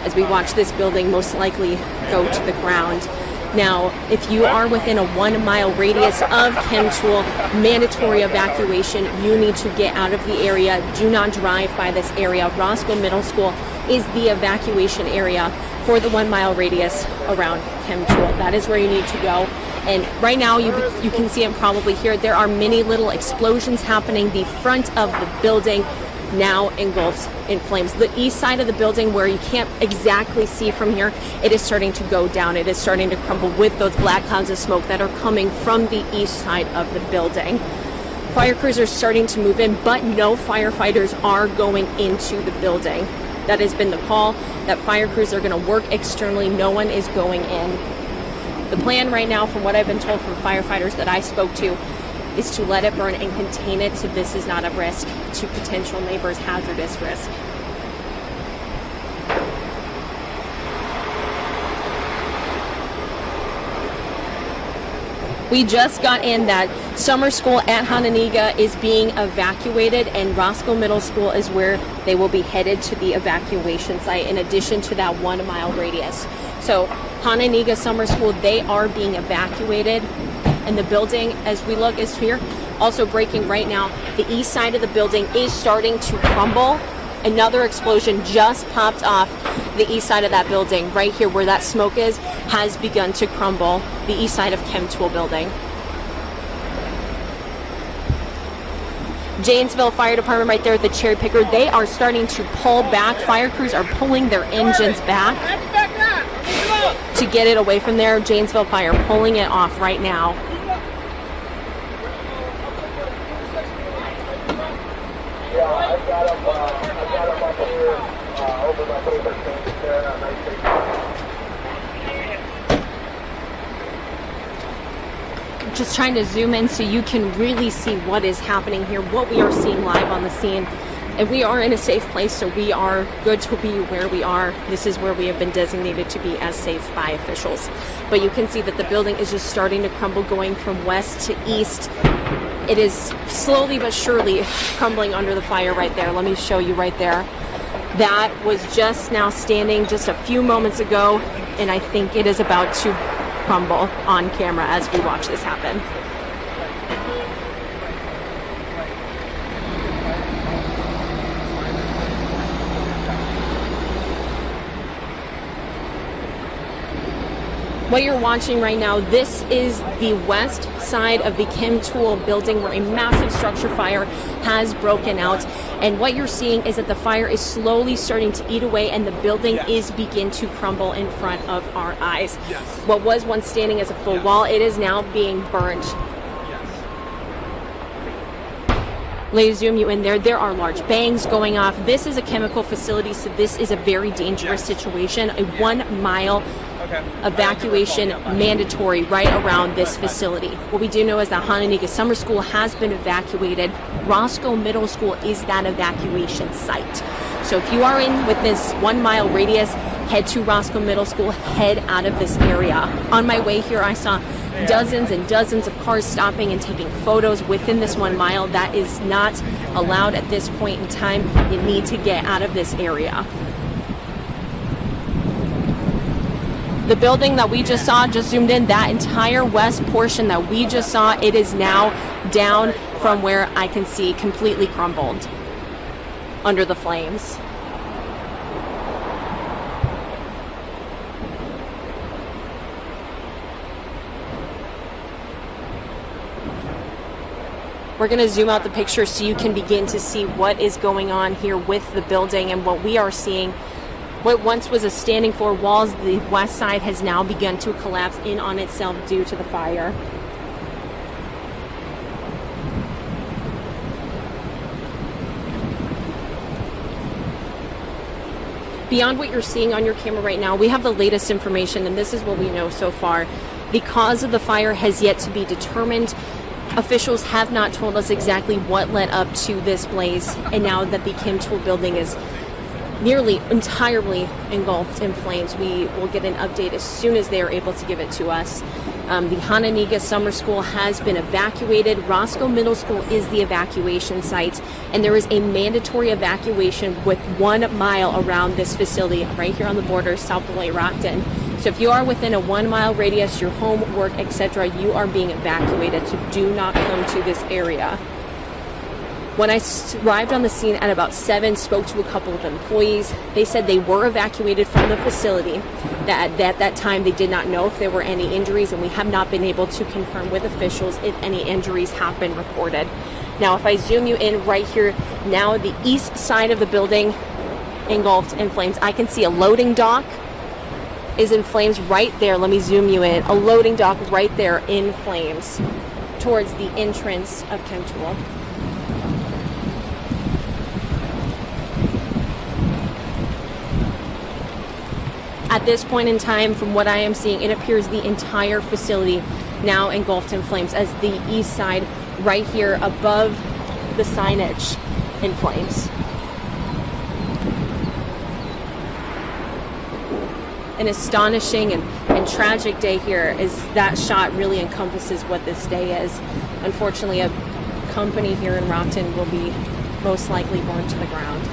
as we watch this building most likely go to the ground. Now, if you are within a 1 mile radius of chemtool, mandatory evacuation. You need to get out of the area. Do not drive by this area. Roscoe Middle School is the evacuation area for the 1 mile radius around chemtool. That is where you need to go. And right now, you can see it probably here. There are many little explosions happening. The front of the building now engulfs in flames. The east side of the building, where you can't exactly see from here, it is starting to go down. It is starting to crumble with those black clouds of smoke that are coming from the east side of the building. Fire crews are starting to move in, but no firefighters are going into the building. That has been the call, that fire crews are going to work externally. No one is going in. The plan right now, from what I've been told from firefighters that I spoke to, is to let it burn and contain it so this is not a risk to potential neighbors, hazardous risk. We just got in that summer school at Hononegah is being evacuated, and Roscoe Middle School is where they will be headed to the evacuation site in addition to that 1 mile radius. So Hononegah Summer School, they are being evacuated. And the building, as we look, is here, also breaking right now. The east side of the building is starting to crumble. Another explosion just popped off the east side of that building. Right here where that smoke is, has begun to crumble. The east side of Chemtool building. Janesville Fire Department right there at the cherry picker, they are starting to pull back. Fire crews are pulling their engines back to get it away from there. Janesville Fire pulling it off right now. I've got them up here over my favorite thing there. Just trying to zoom in so you can really see what is happening here, what we are seeing live on the scene. And we are in a safe place, so we are good to be where we are. This is where we have been designated to be as safe by officials. But you can see that the building is just starting to crumble, going from west to east. It is slowly but surely crumbling under the fire right there. Let me show you right there. That was just now standing just a few moments ago, and I think it is about to crumble on camera as we watch this happen. What you're watching right now, this is the west side of the Chemtool building where a massive structure fire has broken out. And what you're seeing is that the fire is slowly starting to eat away and the building is begin to crumble in front of our eyes. Yes. What was once standing as a full wall, it is now being burned. Let me zoom you in there. There are large bangs going off. This is a chemical facility, so this is a very dangerous situation. A 1 mile evacuation mandatory right around this facility. What we do know is that Hononegah Summer School has been evacuated. Roscoe Middle School is that evacuation site. So if you are in with this 1 mile radius, head to Roscoe Middle School, head out of this area. On my way here, I saw dozens and dozens of cars stopping and taking photos within this 1 mile. That is not allowed at this point in time. You need to get out of this area. The building that we just saw, just zoomed in, that entire west portion that we just saw, it is now down from where I can see completely crumbled under the flames. We're going to zoom out the picture so you can begin to see what is going on here with the building and what we are seeing. What once was a standing floor walls, the west side has now begun to collapse in on itself due to the fire. Beyond what you're seeing on your camera right now, we have the latest information, and this is what we know so far. The cause of the fire has yet to be determined. Officials have not told us exactly what led up to this blaze, and now that the Chemtool building is nearly entirely engulfed in flames. We will get an update as soon as they are able to give it to us. The Hananiga Summer School has been evacuated. Roscoe Middle School is the evacuation site, and there is a mandatory evacuation with 1 mile around this facility right here on the border south of Lake Rockton. So if you are within a 1 mile radius, your home, work, etc., you are being evacuated, so do not come to this area. When I arrived on the scene at about 7, spoke to a couple of employees. They said they were evacuated from the facility. That at that time they did not know if there were any injuries, and we have not been able to confirm with officials if any injuries have been reported. Now, if I zoom you in right here, now the east side of the building engulfed in flames. I can see a loading dock is in flames right there. Let me zoom you in. A loading dock right there in flames towards the entrance of Chemtool. At this point in time, from what I am seeing, it appears the entire facility now engulfed in flames, as the east side right here above the signage in flames. An astonishing and tragic day here, as that shot really encompasses what this day is. Unfortunately, a company here in Rockton will be most likely burned to the ground.